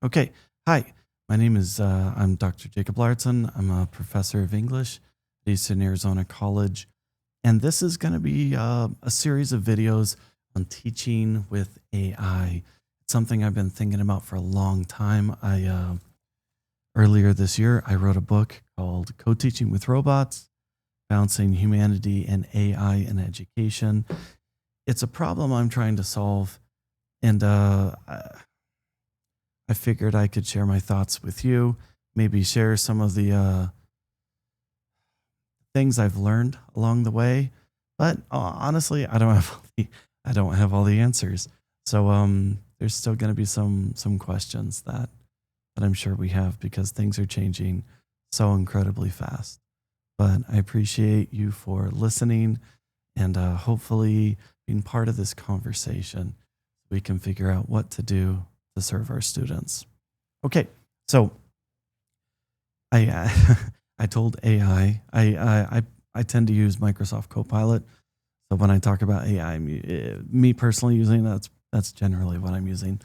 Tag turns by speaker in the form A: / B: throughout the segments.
A: Okay. Hi, my name is I'm Dr. Jacob Lauritzen. I'm a professor of English at Eastern Arizona College, and this is going to be a series of videos on teaching with AI. It's something I've been thinking about for a long time. I Earlier this year I wrote a book called Co-Teaching with Robots: Balancing Humanity and AI in Education. It's a problem I'm trying to solve, and I figured I could share my thoughts with you, maybe share some of the things I've learned along the way. But honestly, I don't have all the answers. So there's still going to be some questions that I'm sure we have because things are changing so incredibly fast. But I appreciate you for listening and hopefully being part of this conversation. We can figure out what to do to serve our students. Okay, so I I told AI I tend to use Microsoft Copilot. So when I talk about AI, me personally using that's generally what I'm using.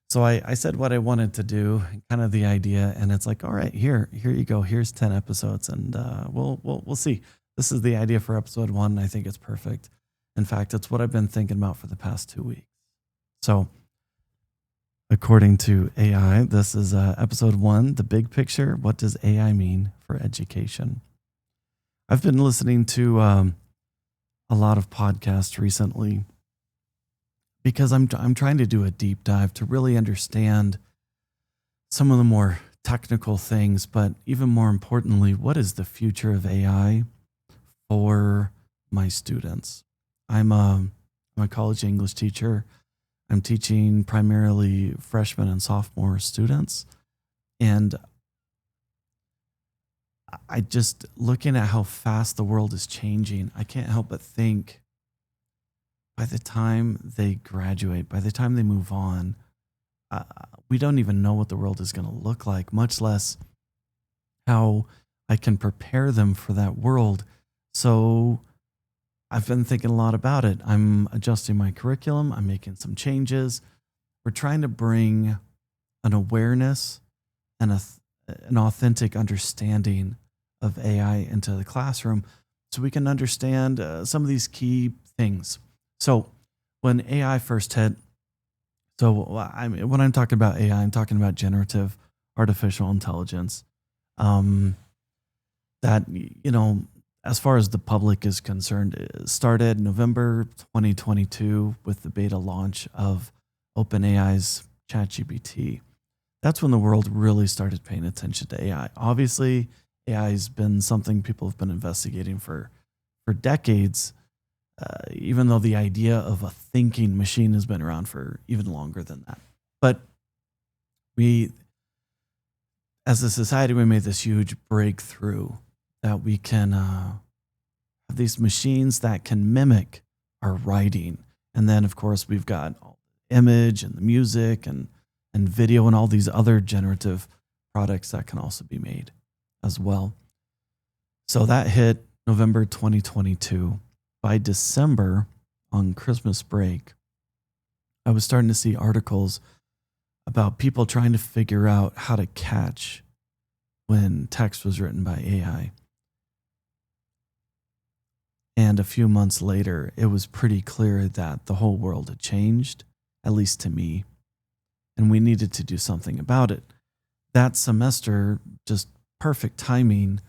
A: So I said what I wanted to do, kind of the idea, and it's like, all right, here you go. Here's 10 episodes, and we'll see. This is the idea for episode one. And I think it's perfect. In fact, it's what I've been thinking about for the past 2 weeks. So according to AI, this is episode one, the big picture. What does AI mean for education? I've been listening to a lot of podcasts recently because I'm trying to do a deep dive to really understand some of the more technical things, but even more importantly, what is the future of AI for my students? I'm a college English teacher. I'm teaching primarily freshmen and sophomore students. And I just looking at how fast the world is changing, I can't help but think by the time they graduate, by the time they move on, uh, we don't even know what the world is going to look like, much less how I can prepare them for that world. So I've been thinking a lot about it. I'm adjusting my curriculum, I'm making some changes. We're trying to bring an awareness and an authentic understanding of AI into the classroom so we can understand some of these key things. So when AI first hit, when I'm talking about AI, I'm talking about generative artificial intelligence. Um, that, as far as the public is concerned, it started November 2022 with the beta launch of OpenAI's ChatGPT. That's when the world really started paying attention to AI. Obviously, AI has been something people have been investigating for decades, even though the idea of a thinking machine has been around for even longer than that. But we, as a society, we made this huge breakthrough that we can have these machines that can mimic our writing. And then, of course, we've got all the image and the music and video and all these other generative products that can also be made as well. So that hit November 2022. By December, on Christmas break, I was starting to see articles about people trying to figure out how to catch when text was written by AI. And a few months later, it was pretty clear that the whole world had changed, at least to me, and we needed to do something about it. That semester, just perfect timing,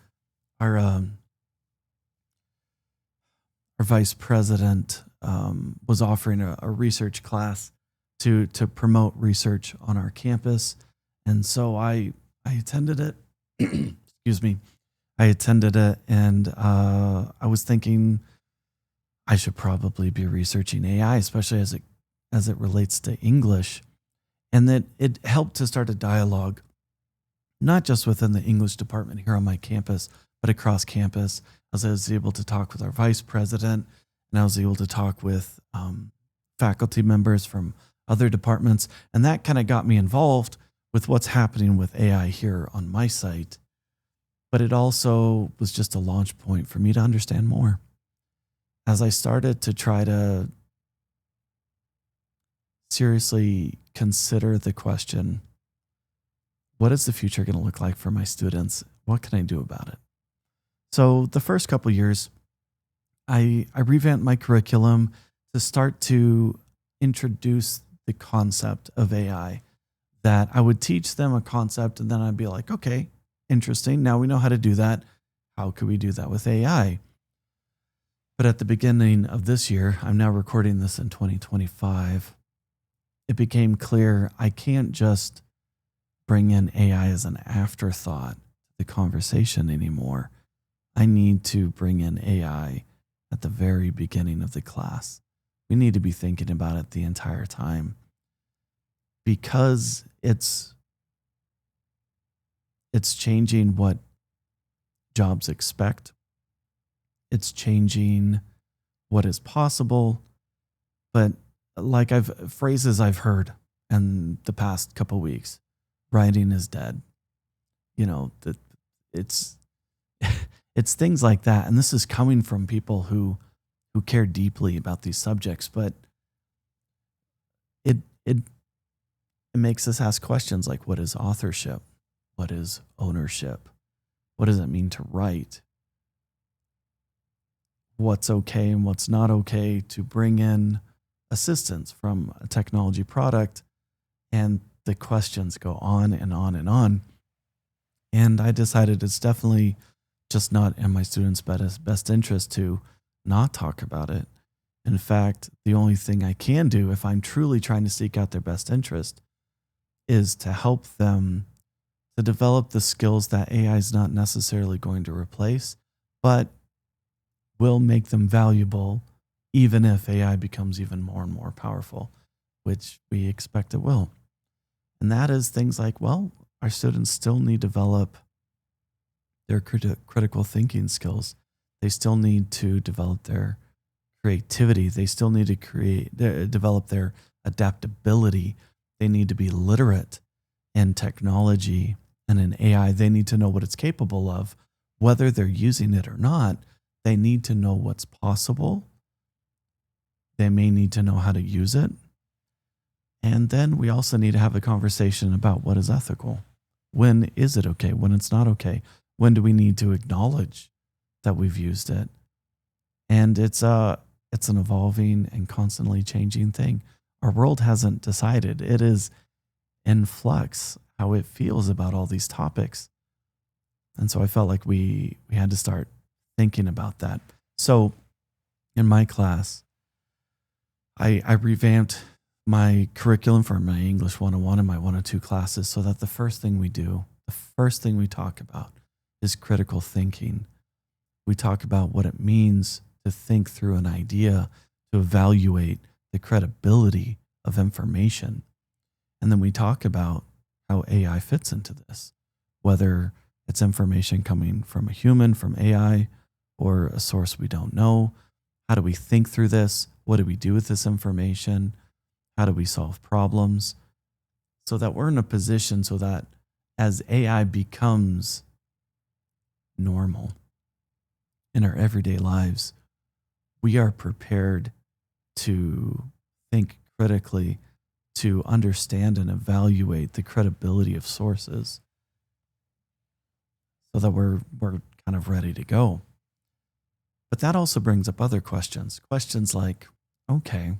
A: our vice president was offering a research class to promote research on our campus, and so I attended it. Excuse me, I attended it, and I was thinking I should probably be researching AI, especially as it relates to English, and that it helped to start a dialogue, not just within the English department here on my campus, but across campus. As I was able to talk with our vice president, and I was able to talk with faculty members from other departments, and that kind of got me involved with what's happening with AI here on my site. But it also was just a launch point for me to understand more. As I started to try to seriously consider the question, what is the future going to look like for my students? What can I do about it? So the first couple years, I revamped my curriculum to start to introduce the concept of AI, that I would teach them a concept and then I'd be like, okay, interesting. Now we know how to do that. How could we do that with AI? But at the beginning of this year, I'm now recording this in 2025, it became clear I can't just bring in AI as an afterthought to the conversation anymore. I need to bring in AI at the very beginning of the class. We need to be thinking about it the entire time, because it's changing what jobs expect. It's changing what is possible. But like phrases I've heard in the past couple weeks, writing is dead. That it's it's things like that. And this is coming from people who care deeply about these subjects, but it makes us ask questions like, what is authorship? What is ownership? What does it mean to write? What's okay and what's not okay to bring in assistance from a technology product? And the questions go on and on and on. And I decided it's definitely just not in my students' best interest to not talk about it. In fact, the only thing I can do if I'm truly trying to seek out their best interest is to help them to develop the skills that AI is not necessarily going to replace, but will make them valuable even if AI becomes even more and more powerful, which we expect it will. And that is things like, well, our students still need to develop their critical thinking skills. They still need to develop their creativity. They still need to develop their adaptability. They need to be literate in technology and in AI. They need to know what it's capable of, whether they're using it or not. They need to know what's possible. They may need to know how to use it. And then we also need to have a conversation about what is ethical. When is it okay? When it's not okay? When do we need to acknowledge that we've used it? And it's an evolving and constantly changing thing. Our world hasn't decided. It is in flux how it feels about all these topics. And so I felt like we had to start thinking about that. So in my class, I revamped my curriculum for my English 101 and my 102 classes so that the first thing we talk about is critical thinking. We talk about what it means to think through an idea, to evaluate the credibility of information. And then we talk about how AI fits into this, whether it's information coming from a human, from AI, or a source we don't know. How do we think through this? What do we do with this information? How do we solve problems? So that we're in a position so that as AI becomes normal in our everyday lives, we are prepared to think critically, to understand and evaluate the credibility of sources so that we're kind of ready to go. But that also brings up other questions. Questions like, okay,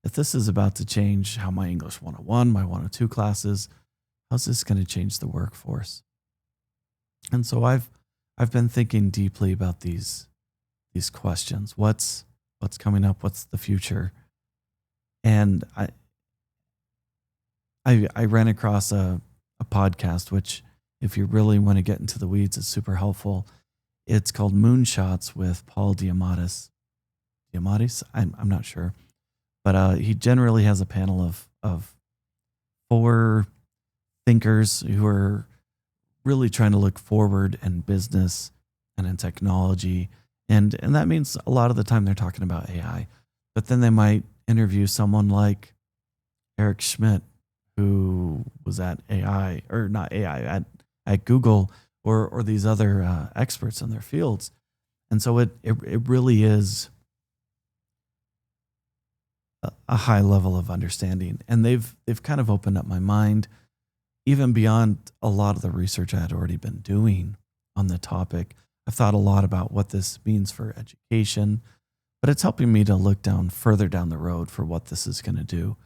A: if this is about to change how my English 101, my 102 classes, how's this going to change the workforce? And so I've been thinking deeply about these questions. What's coming up? What's the future? And I ran across a podcast, which if you really want to get into the weeds, it's super helpful. It's called Moonshots with Paul Diamandis. I'm not sure. But he generally has a panel of 4 thinkers who are really trying to look forward in business and in technology. And that means a lot of the time they're talking about AI. But then they might interview someone like Eric Schmidt, who was at AI, or not AI, at Google, or these other experts in their fields. And so it really is a high level of understanding. And they've kind of opened up my mind. even beyond a lot of the research I had already been doing on the topic, I've thought a lot about what this means for education, but it's helping me to look down further down the road for what this is going to do.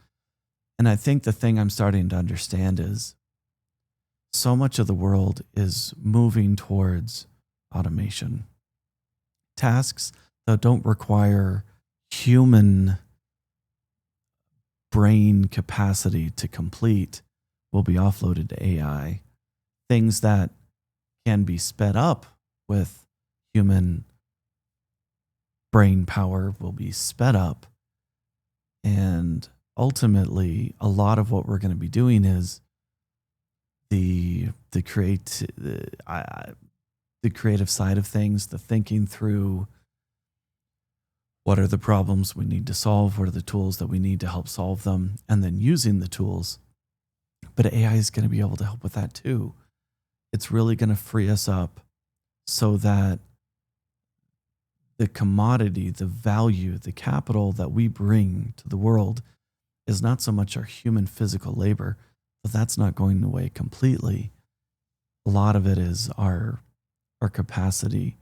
A: And I think the thing I'm starting to understand is so much of the world is moving towards automation. Tasks that don't require human brain capacity to complete will be offloaded to AI. Things that can be sped up with human brain power will be sped up. And ultimately, a lot of what we're going to be doing is the creative side of things, the thinking through what are the problems we need to solve, what are the tools that we need to help solve them, and then using the tools. But AI is going to be able to help with that too. It's really going to free us up so that the commodity, the value, the capital that we bring to the world is not so much our human physical labor, but that's not going away completely. A lot of it is our capacity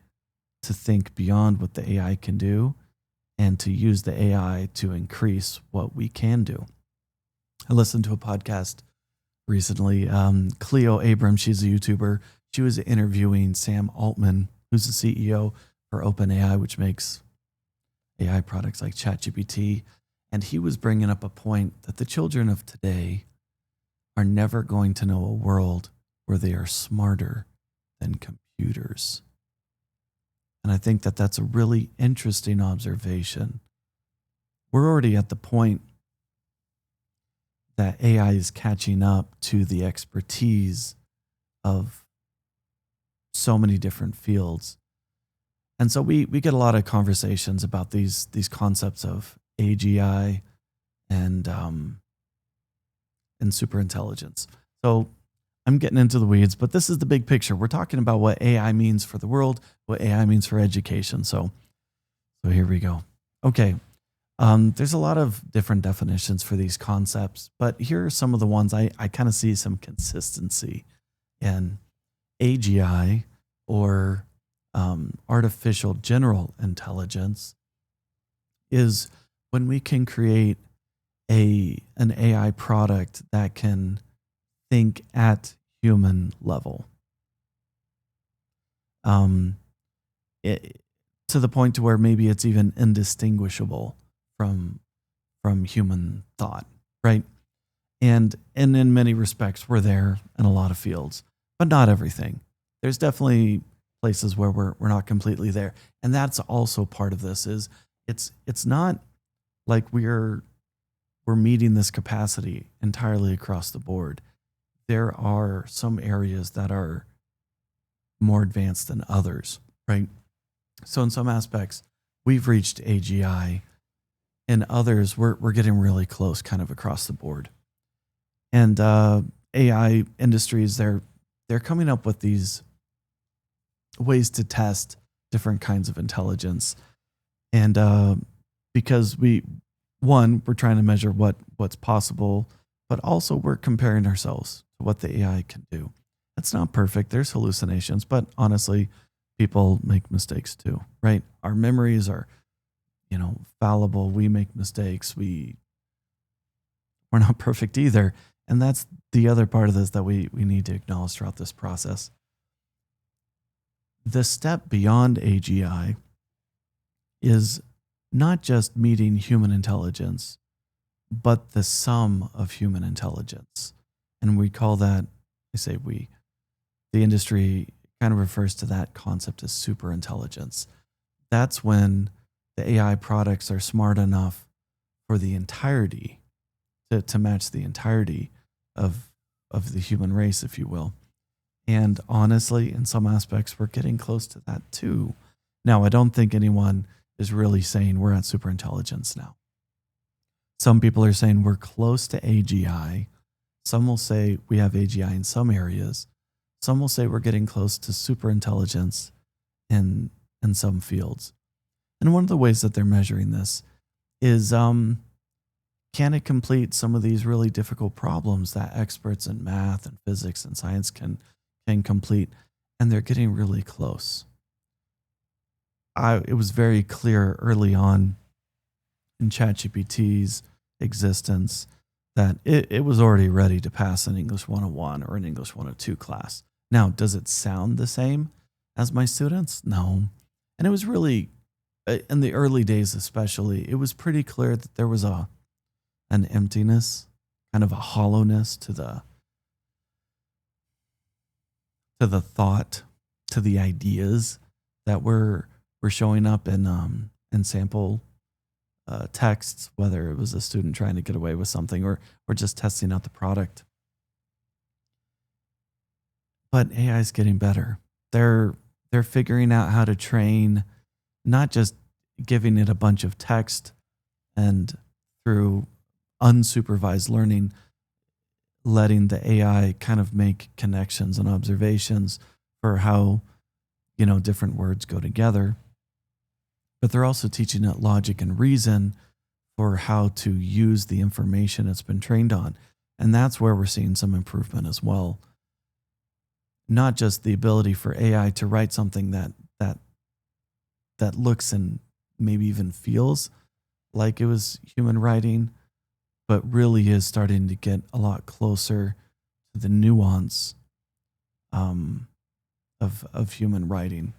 A: to think beyond what the AI can do and to use the AI to increase what we can do. I listened to a podcast recently. Cleo Abrams, she's a YouTuber. She was interviewing Sam Altman, who's the CEO for OpenAI, which makes AI products like ChatGPT. And he was bringing up a point that the children of today are never going to know a world where they are smarter than computers. And I think that that's a really interesting observation. We're already at the point that AI is catching up to the expertise of so many different fields. And so we get a lot of conversations about these concepts of AGI and superintelligence. So I'm getting into the weeds, but this is the big picture. We're talking about what AI means for the world, what AI means for education. So here we go. Okay. There's a lot of different definitions for these concepts, but here are some of the ones I kind of see some consistency in. AGI, or artificial general intelligence, is when we can create an AI product that can think at human level, to the point to where maybe it's even indistinguishable from human thought, right? And in many respects, we're there in a lot of fields, but not everything. There's definitely places where we're not completely there, and that's also part of this. Is it's not like we're meeting this capacity entirely across the board. There are some areas that are more advanced than others, right? So in some aspects, we've reached AGI. In others, we're getting really close, kind of across the board. And AI industries, they're coming up with these ways to test different kinds of intelligence. And because we're trying to measure what's possible, but also we're comparing ourselves to what the AI can do. It's not perfect. There's hallucinations, but honestly, people make mistakes too, right? Our memories are, fallible. We make mistakes. We're not perfect either. And that's the other part of this that we need to acknowledge throughout this process. The step beyond AGI is not just meeting human intelligence, but the sum of human intelligence. And we call that, the industry kind of refers to that concept as superintelligence. That's when the AI products are smart enough for the entirety, to match the entirety of the human race, if you will. And honestly, in some aspects, we're getting close to that too. Now, I don't think anyone is really saying we're at superintelligence now. Some people are saying we're close to AGI. Some will say we have AGI in some areas. Some will say we're getting close to superintelligence in some fields. And one of the ways that they're measuring this is can it complete some of these really difficult problems that experts in math and physics and science can complete? And they're getting really close. It was very clear early on in ChatGPT's existence that it was already ready to pass an English 101 or an English 102 class. Now, does it sound the same as my students? No. And it was really, in the early days especially, it was pretty clear that there was an emptiness, kind of a hollowness to the thought, to the ideas that were showing up in sample texts, whether it was a student trying to get away with something or just testing out the product. But AI is getting better. They're figuring out how to train, not just giving it a bunch of text and through unsupervised learning, letting the AI kind of make connections and observations for how, different words go together. But they're also teaching it logic and reason for how to use the information it's been trained on. And that's where we're seeing some improvement as well. Not just the ability for AI to write something that looks and maybe even feels like it was human writing, but really is starting to get a lot closer to the nuance of human writing.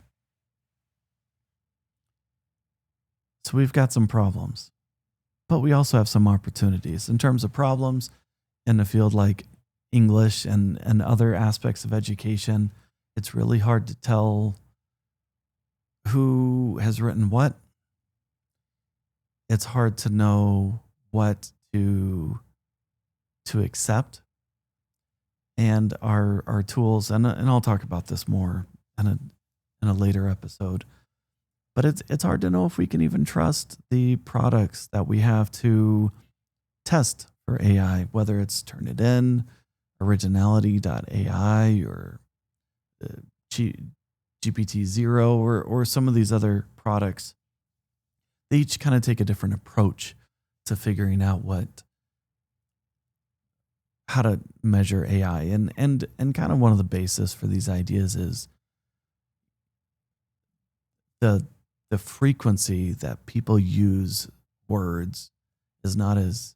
A: So we've got some problems, but we also have some opportunities. In terms of problems in a field like English and other aspects of education, it's really hard to tell who has written what. It's hard to know what to accept. And our tools, and I'll talk about this more in a later episode. But it's hard to know if we can even trust the products that we have to test for AI, whether it's Turnitin, Originality.ai, or GPT-0, or some of these other products. They each kind of take a different approach to figuring out how to measure AI. And kind of one of the basis for these ideas is the frequency that people use words is not as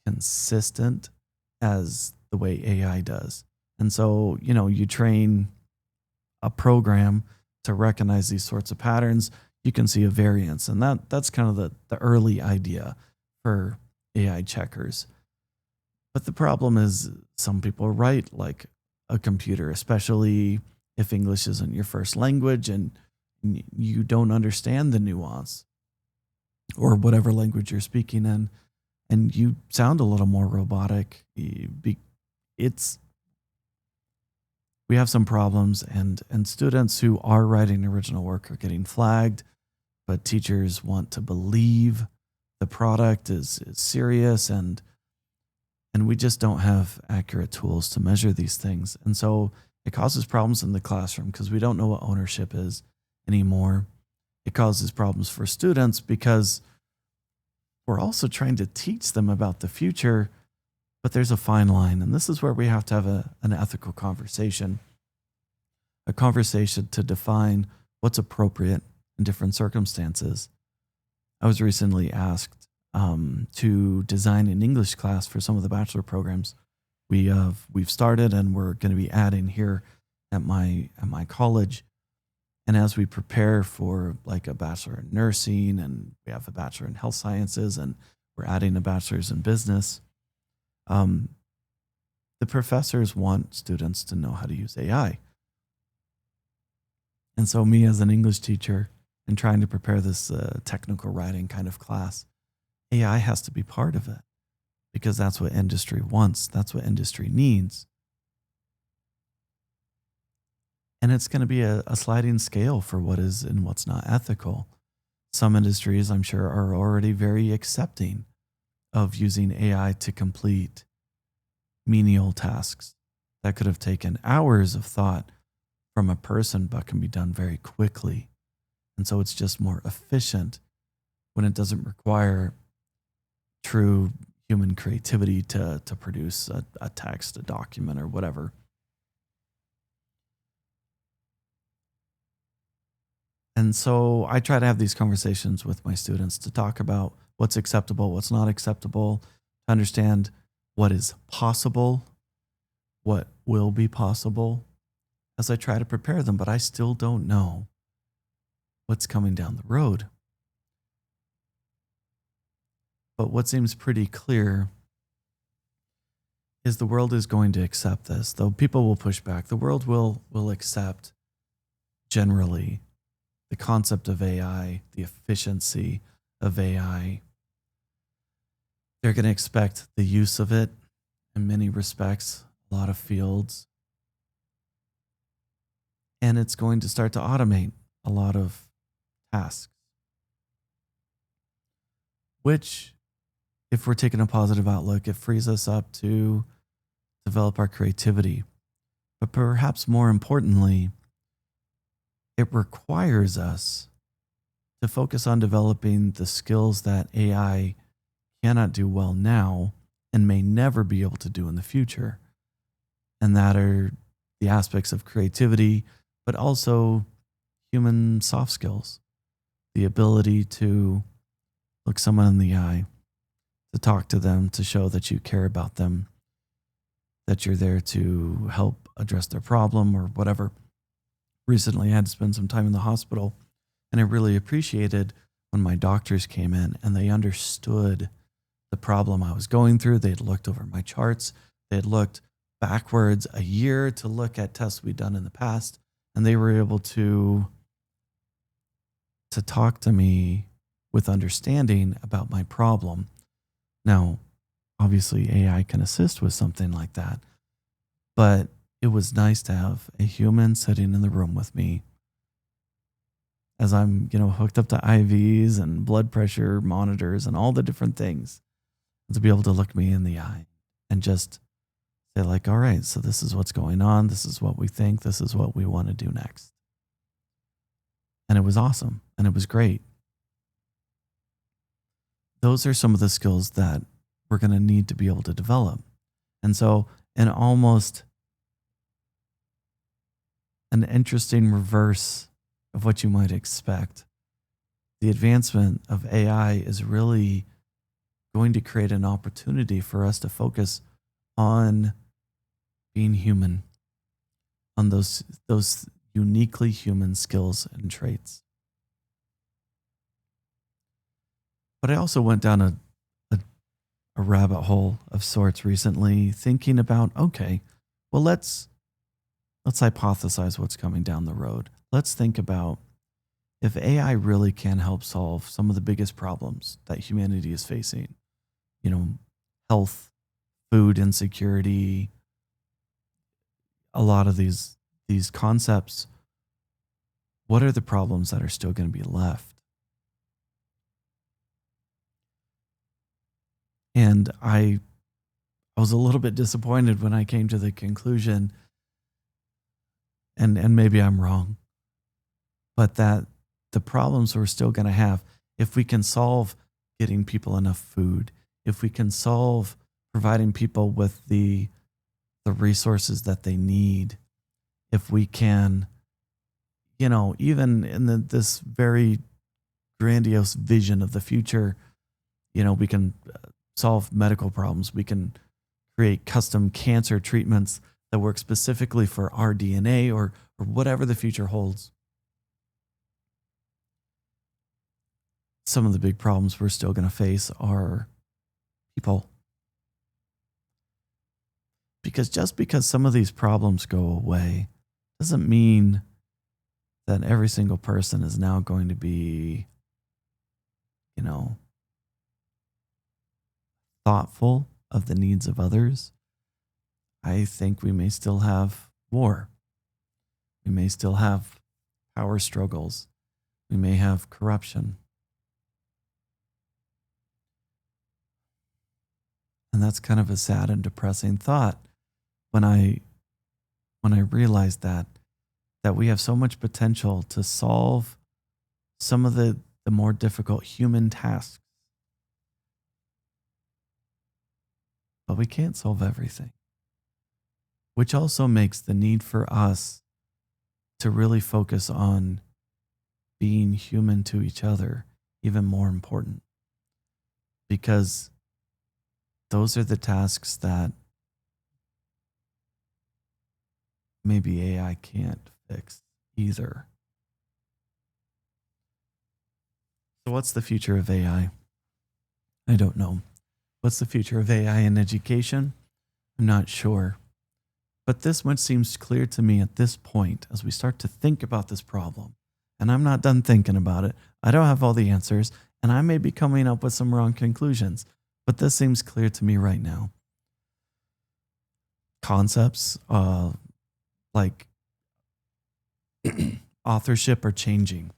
A: consistent as the way AI does. And so, you train a program to recognize these sorts of patterns, you can see a variance. And that's kind of the early idea for AI checkers. But the problem is some people write like a computer, especially if English isn't your first language and you don't understand the nuance or whatever language you're speaking in, and you sound a little more robotic. We have some problems, and students who are writing original work are getting flagged, but teachers want to believe the product is serious, and we just don't have accurate tools to measure these things. And so it causes problems in the classroom because we don't know what ownership is anymore. It causes problems for students because we're also trying to teach them about the future, but there's a fine line. And this is where we have to have an ethical conversation, a conversation to define what's appropriate in different circumstances. I was recently asked to design an English class for some of the bachelor programs we've started, and we're going to be adding here at my college. And as we prepare for like a bachelor in nursing, and we have a bachelor in health sciences, and we're adding a bachelor's in business, the professors want students to know how to use AI. And so me as an English teacher and trying to prepare this technical writing kind of class, AI has to be part of it because that's what industry wants. That's what industry needs. And it's going to be a sliding scale for what is and what's not ethical. Some industries, I'm sure, are already very accepting of using AI to complete menial tasks that could have taken hours of thought from a person, but can be done very quickly. And so it's just more efficient when it doesn't require true human creativity to produce a text, a document, or whatever. And so I try to have these conversations with my students to talk about what's acceptable, what's not acceptable, to understand what is possible, what will be possible, as I try to prepare them, but I still don't know what's coming down the road. But what seems pretty clear is the world is going to accept this, though people will push back. The world will accept generally the concept of AI, the efficiency of AI. They're going to expect the use of it in many respects, a lot of fields. And it's going to start to automate a lot of tasks, which, if we're taking a positive outlook, it frees us up to develop our creativity. But perhaps more importantly, it requires us to focus on developing the skills that AI cannot do well now and may never be able to do in the future. And that are the aspects of creativity, but also human soft skills, the ability to look someone in the eye, to talk to them, to show that you care about them, that you're there to help address their problem or whatever. Recently, I had to spend some time in the hospital, and I really appreciated when my doctors came in and they understood the problem I was going through. They had looked over my charts. They had looked backwards a year to look at tests we'd done in the past, and they were able to talk to me with understanding about my problem. Now, obviously, AI can assist with something like that, but it was nice to have a human sitting in the room with me as I'm, hooked up to IVs and blood pressure monitors and all the different things, to be able to look me in the eye and just say, like, all right, so this is what's going on. This is what we think. This is what we want to do next. And it was awesome. And it was great. Those are some of the skills that we're going to need to be able to develop. And so, in almost an interesting reverse of what you might expect, the advancement of AI is really going to create an opportunity for us to focus on being human, on those uniquely human skills and traits. But I also went down a rabbit hole of sorts recently, thinking about, okay, well, let's hypothesize what's coming down the road. Let's think about if AI really can help solve some of the biggest problems that humanity is facing, health, food insecurity, a lot of these concepts. What are the problems that are still going to be left? And I was a little bit disappointed when I came to the conclusion, and maybe I'm wrong, but that the problems we're still going to have, if we can solve getting people enough food, if we can solve providing people with the resources that they need, if we can, even in this very grandiose vision of the future, we can solve medical problems. We can create custom cancer treatments that work specifically for our DNA or whatever the future holds. Some of the big problems we're still going to face are people. Because just because some of these problems go away doesn't mean that every single person is now going to be, thoughtful of the needs of others. I think we may still have war. We may still have power struggles. We may have corruption. And that's kind of a sad and depressing thought when I realized that we have so much potential to solve some of the more difficult human tasks but we can't solve everything, which also makes the need for us to really focus on being human to each other even more important, because those are the tasks that maybe AI can't fix either. So, what's the future of AI? I don't know. What's the future of AI in education? I'm not sure. But this much seems clear to me at this point as we start to think about this problem. And I'm not done thinking about it. I don't have all the answers, and I may be coming up with some wrong conclusions. But this seems clear to me right now. Concepts like authorship are changing.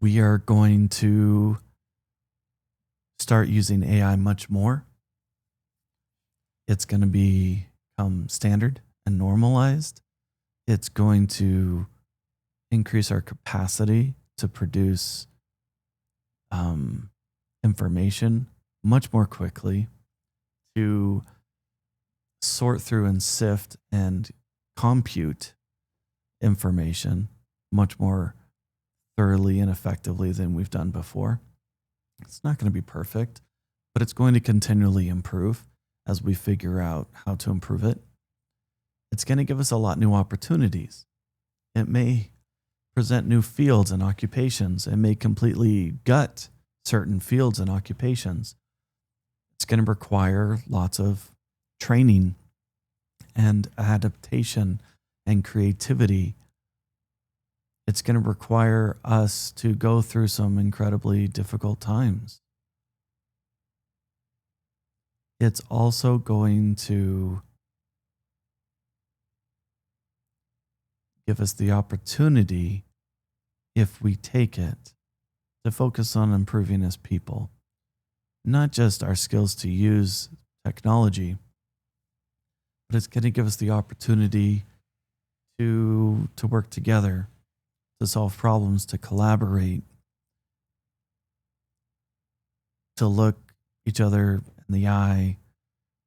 A: We are going to start using AI much more. It's going to become standard and normalized. It's going to increase our capacity to produce information much more quickly, to sort through and sift and compute information much more thoroughly and effectively than we've done before. It's not going to be perfect, but it's going to continually improve as we figure out how to improve it. It's going to give us a lot new opportunities. It may present new fields and occupations. It may completely gut certain fields and occupations. It's going to require lots of training and adaptation and creativity. It's going to require us to go through some incredibly difficult times. It's also going to give us the opportunity, if we take it, to focus on improving as people, not just our skills to use technology, but it's going to give us the opportunity to work together, to solve problems, to collaborate, to look each other in the eye,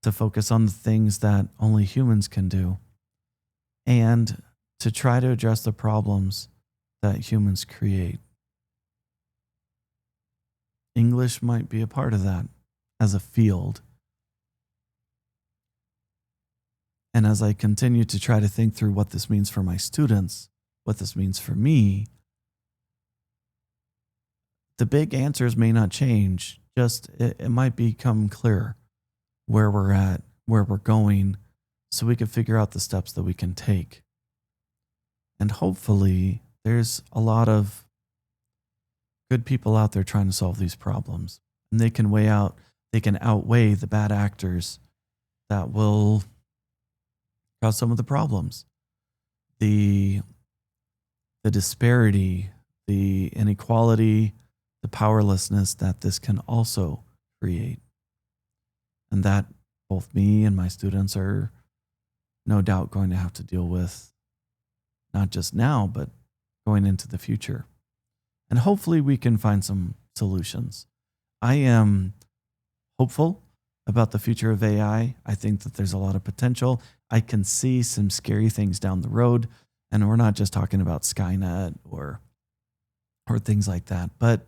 A: to focus on the things that only humans can do, and to try to address the problems that humans create. English might be a part of that as a field. And as I continue to try to think through what this means for my students, what this means for me, the big answers may not change. Just it might become clearer where we're at, where we're going, so we can figure out the steps that we can take. And hopefully there's a lot of good people out there trying to solve these problems. And they can outweigh the bad actors that will cause some of the problems. The disparity, the inequality, the powerlessness that this can also create. And that both me and my students are no doubt going to have to deal with, not just now, but going into the future. And hopefully we can find some solutions. I am hopeful about the future of AI. I think that there's a lot of potential. I can see some scary things down the road. And we're not just talking about Skynet or things like that, but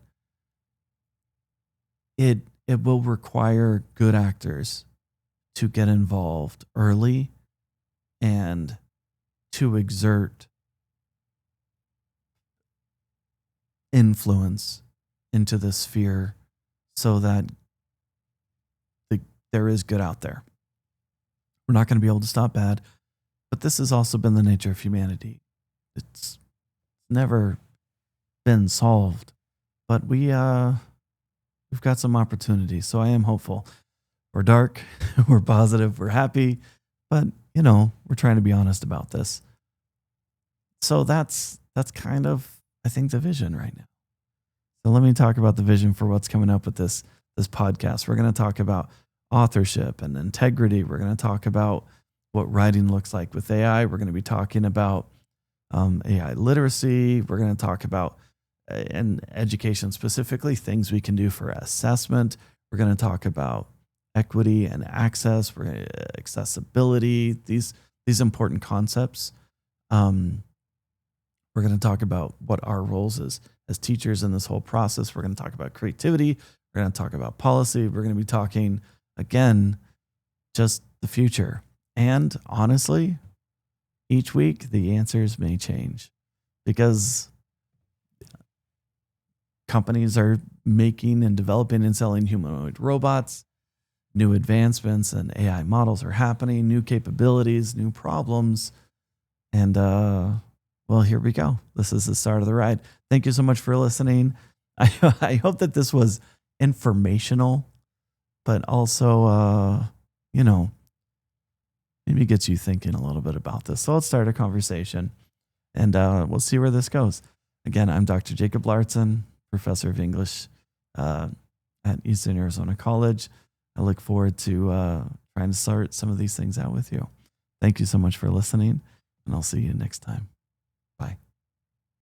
A: it will require good actors to get involved early and to exert influence into the sphere so that there is good out there. We're not going to be able to stop bad, but this has also been the nature of humanity. It's never been solved, but we've got some opportunities. So I am hopeful. We're dark, we're positive, we're happy, but we're trying to be honest about this. So that's kind of, I think, the vision right now. So let me talk about the vision for what's coming up with this podcast. We're going to talk about authorship and integrity. We're going to talk about what writing looks like with AI. We're going to be talking about AI literacy. We're going to talk about in education specifically things we can do for assessment. We're going to talk about equity and access, accessibility, these important concepts. Um, we're going to talk about what our roles as teachers in this whole process. We're going to talk about creativity. We're going to talk about policy. We're going to be talking, again, just the future. And honestly, each week the answers may change because companies are making and developing and selling humanoid robots. New advancements and AI models are happening, new capabilities, new problems. And well, here we go. This is the start of the ride. Thank you so much for listening. I hope that this was informational, but also, maybe gets you thinking a little bit about this. So let's start a conversation and we'll see where this goes. Again, I'm Dr. Jacob Lauritzen, professor of English at Eastern Arizona College. I look forward to trying to sort some of these things out with you. Thank you so much for listening, and I'll see you next time. Bye.